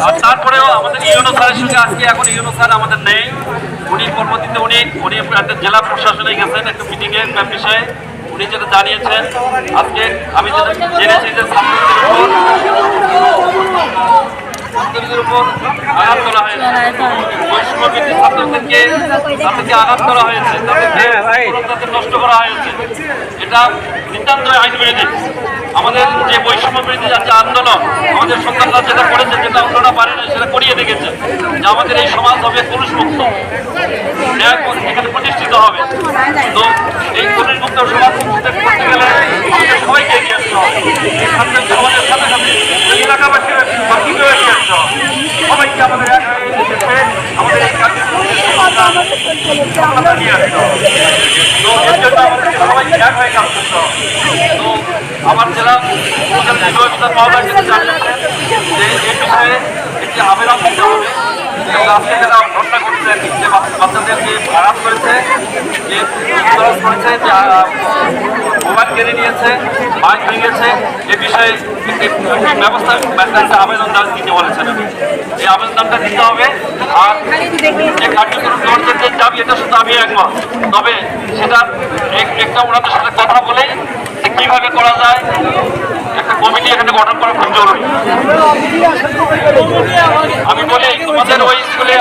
আর তারপরেও আমাদের ইউনো স্যারের সঙ্গে আজকে এখন ইউনো স্যার আমাদের নেই, উনি কর্মদিতে উনি একটা জেলা প্রশাসনে গেছেন একটু মিটিংয়ের বিষয়ে। উনি যেটা জানিয়েছেন আজকে আমি যেটা জেনেছি যে ছাত্রদের উপর আঘাত করা হয়েছে, বৈষম্যভিত্তিক তাদেরকে আঘাত করা হয়েছে, তাদের নষ্ট করা হয়েছে। এটা নিতান্ত আইন বিরোধী। আমাদের যে বৈষম্য বিরোধী যে আন্দোলন আমাদের সন্তানরা যেটা করেছে, যেটা অন্যরা পারে না সেটা করিয়ে দেখেছে যে আমাদের এই সমাজ হবে পুরুষমুক্ত, এখানে প্রতিষ্ঠিত হবে। তো এই পুরুষমুক্ত সমাজ করতে গেলে আমাদের সবাইকে এগিয়ে আসতে হবে। সমাজের সাথে সাথে এলাকাবাসীর বাকিকেও এগিয়ে আসতে হবে। সবাইকে আমাদের আমাদের এই কাজের নিয়ে আসতে হবে। তো এর জন্য আমাদের সবাইকে এক হয়ে কাজ করতে হবে। তো আমার জেলা মহোদয় কিন্তু জানিয়েছেন যে এই বিষয়ে একটি আবেদন দিতে হবে। আজকে যারা ঘটনা করছেন যে বাচ্চাদেরকে আঘাত করেছে, যে করেছে, যে মোবাইল কেড়ে নিয়েছে, বাইক ভেঙেছে, এ বিষয়ে একটি ব্যবস্থা একটা আবেদন দিতে বলেছেন। এই আবেদনটা দিতে হবে। আর যে কার্যক্রম করছেন যে দাবি, এটা শুধু আমি একমত। তবে সেটা একটা ওনাদের সাথে কথা বলে কিভাবে করা যায় একটা কমিটি এখানে গঠন করা খুব জরুরি। আমি বলি তোমাদের ওই স্কুলে